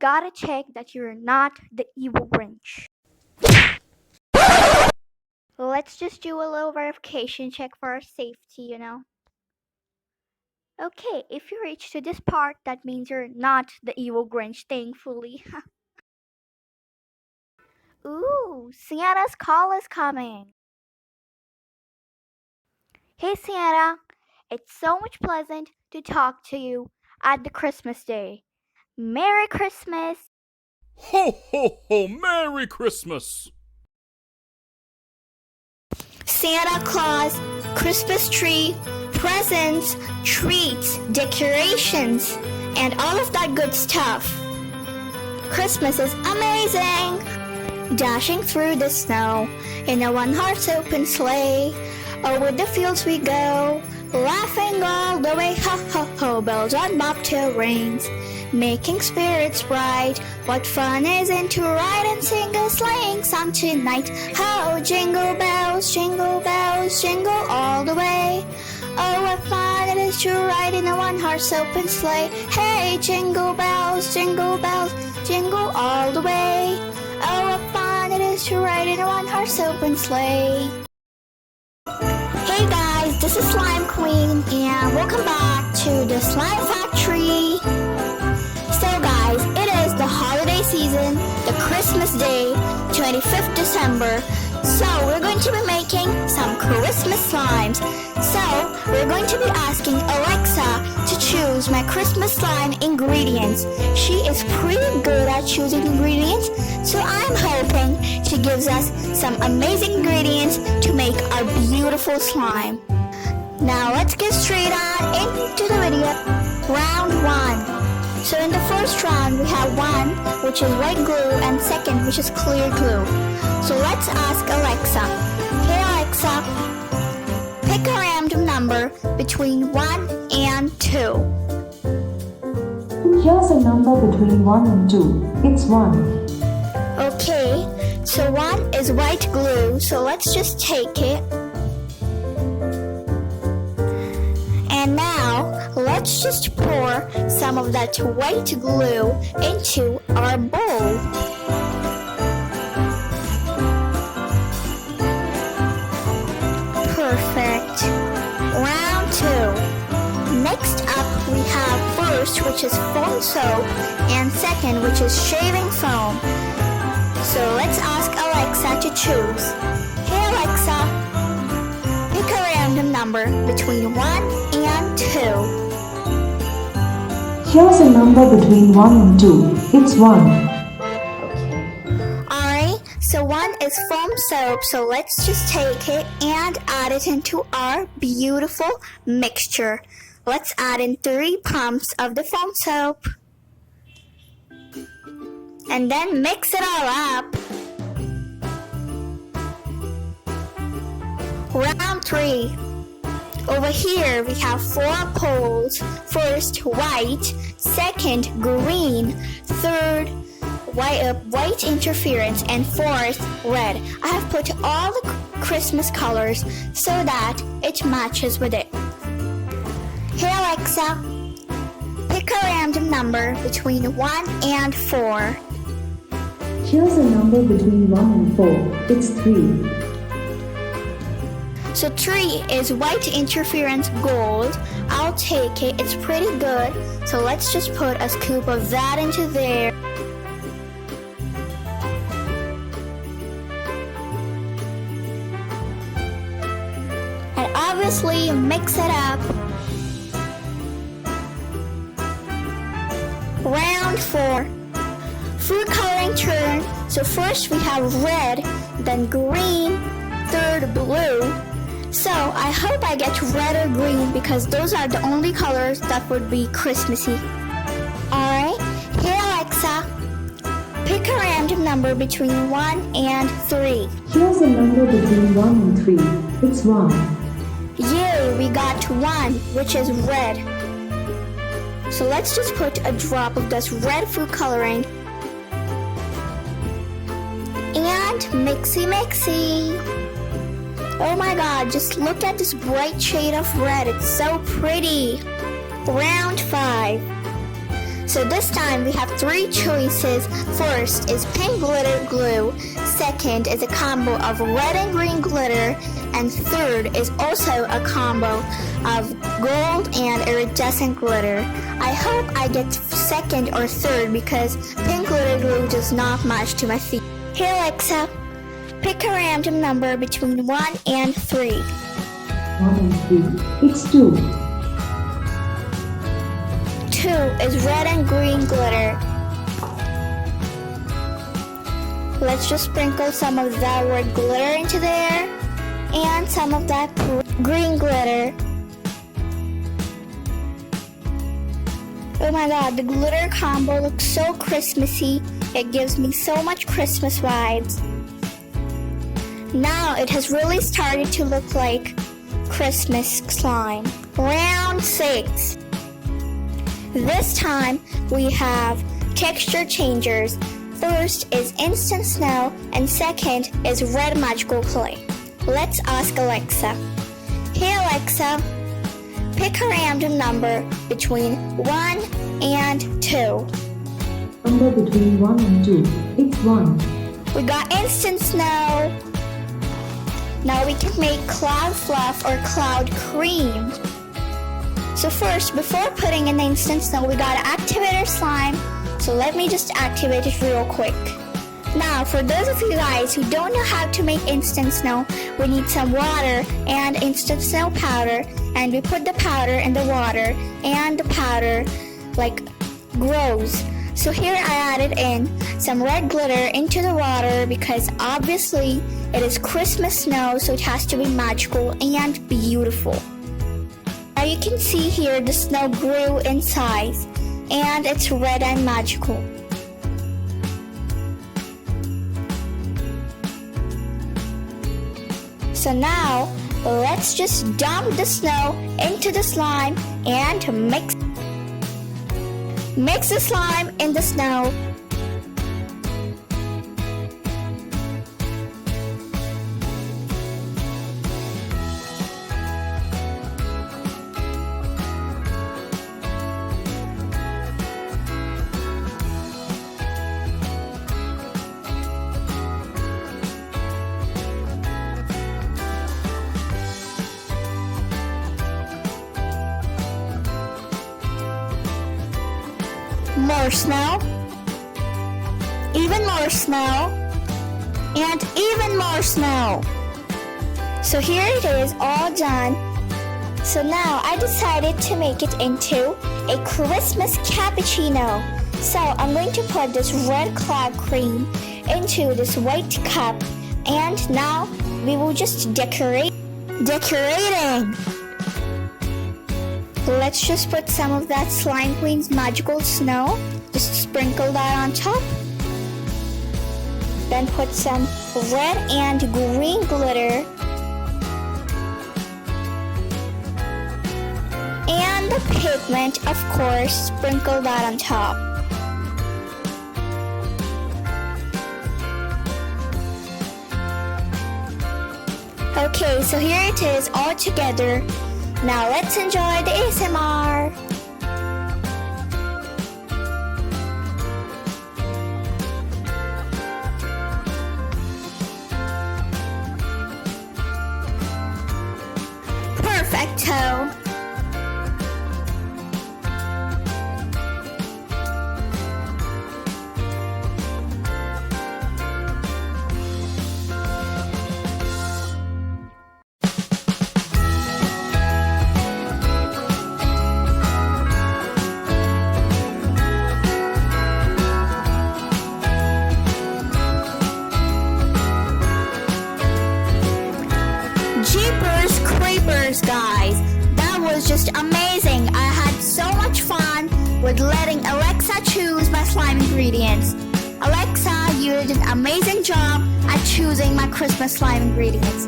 gotta check that you're not the evil Grinch. Let's just do a little verification check for our safety. Okay, if you reach to this part, that means you're not the evil Grinch, thankfully. Ooh, Santa's call is coming. Hey Santa, it's so much pleasant to talk to you at the Christmas day. Merry Christmas! Ho, ho, ho! Merry Christmas! Santa Claus, Christmas tree, presents, treats, decorations, and all of that good stuff. Christmas is amazing! Dashing through the snow in a one-horse open sleigh. Over the fields we go, laughing all the way. Ho, ho, ho, bells on bobtail rings, making spirits bright. What fun is it to ride and sing a sleighing song tonight? Ho, jingle bells, jingle all the way. Oh, what fun it is to ride in a one-horse open sleigh. Hey, jingle bells, jingle all the way. Oh, what fun it is to ride in a one-horse open sleigh. Hey guys, this is Slime Queen and welcome back to the Slime Factory. So guys, it is the holiday season, the Christmas day, 25th December. So we're going to be making some Christmas slimes. So we're going to be asking Alexa to choose my Christmas slime ingredients. She is pretty good at choosing ingredients, so I'm hoping she gives us some amazing ingredients to make our beautiful slime. Now let's get straight on into the video. Round 1. So in the first round we have 1 which is white glue and second which is clear glue. So let's ask Alexa. Hey Alexa, pick a random number between 1 and 2. Here's a number between 1 and 2. It's 1. Okay, so 1 is white glue, so let's just take it. And now, let's just pour some of that white glue into our bowl. Perfect. Round 2. Next up, we have first, which is foam soap, and second, which is shaving foam. So let's ask Alexa to choose. Hey Alexa, pick a random number between 1 and 2. Here's a number between 1 and 2. It's 1. Alright, so 1 is foam soap, so let's just take it and add it into our beautiful mixture. Let's add in 3 pumps of the foam soap. And then mix it all up. Round 3. Over here we have 4 poles. First white, second green, third white interference, and fourth red. I have put all the Christmas colors so that it matches with it. Hey Alexa, pick a random number between 1 and 4. Here's a number between 1 and 4. It's 3. So 3 is white interference gold. I'll take it, it's pretty good. So let's just put a scoop of that into there. And obviously mix it up. Round 4. Food coloring turn. So first we have red, then green, third blue. So I hope I get red or green because those are the only colors that would be Christmassy. Alright, hey Alexa, pick a random number between 1 and 3. Here's a number between 1 and 3. It's 1. Yay, we got 1, which is red. So let's just put a drop of this red food coloring. And mixy. Oh my god, just look at this bright shade of red. It's so pretty. Round 5. So this time we have 3 choices. First is pink glitter glue. Second is a combo of red and green glitter. And third is also a combo of gold and iridescent glitter. I hope I get second or third because pink glitter glue does not match to my feet. Hey Alexa, pick a random number between 1 and 3. 1 and 3. It's 2. 2 is red and green glitter. Let's just sprinkle some of that red glitter into there and some of that green glitter. Oh my god, the glitter combo looks so Christmassy. It gives me so much Christmas vibes. Now it has really started to look like Christmas slime. Round 6. This time we have texture changers. First is instant snow and second is red magical clay. Let's ask Alexa. Hey Alexa, pick a random number between 1 and 2. Number between 1 and 2. It's 1. We got instant snow. Now we can make cloud fluff or cloud cream. So first, before putting in the instant snow, we gotta activate our slime. So let me just activate it real quick. Now, for those of you guys who don't know how to make instant snow, we need some water and instant snow powder. And we put the powder in the water and the powder grows. So here I added in some red glitter into the water because obviously it is Christmas snow, so it has to be magical and beautiful. Now you can see here the snow grew in size and it's red and magical. So now let's just dump the snow into the slime and mix the slime in the snow. More snow, even more snow, and even more snow. So here it is, all done. So now I decided to make it into a Christmas cappuccino. So I'm going to put this red cloud cream into this white cup, and now we will just decorating. Let's just put some of that Slime Queen's magical snow. Just sprinkle that on top. Then put some red and green glitter. And the pigment, of course, sprinkle that on top. Okay, so here it is all together. Now let's enjoy the ASMR. Perfecto. Jeepers creepers, guys. That was just amazing. I had so much fun with letting Alexa choose my slime ingredients. Alexa, you did an amazing job at choosing my Christmas slime ingredients.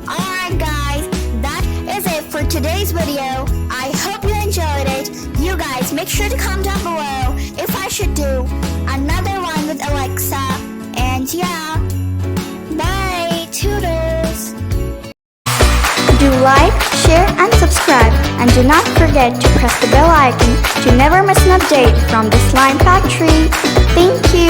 Alright guys, that is it for today's video. I hope you enjoyed it. You guys make sure to comment down below if I should do another one with Alexa. And yeah, bye, toodles. Do like, share, and subscribe. And do not forget to press the bell icon to never miss an update from the Slime Factory. Thank you.